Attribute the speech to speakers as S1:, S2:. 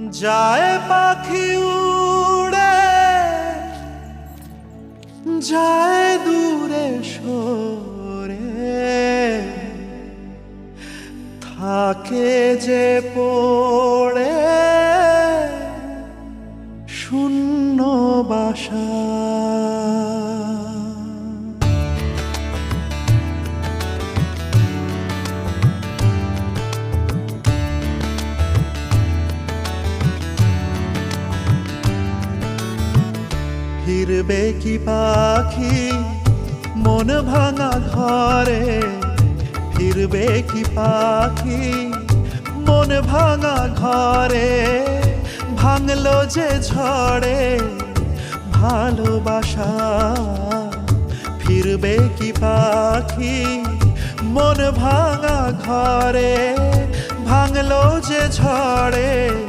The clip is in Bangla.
S1: যায় পাখি উড়ে, যায় দূরে সরে, থাকে যে পড়ে শূন্য বাসা। ফিরবে কি পাখি মন ভাঙা ঘরে, ফিরবে কি পাখি মন ভাঙা ঘরে, ভাঙলো যে ঝড়ে ভালোবাসা। ফিরবে কি পাখি মন ভাঙা ঘরে, ভাঙলো যে ঝড়ে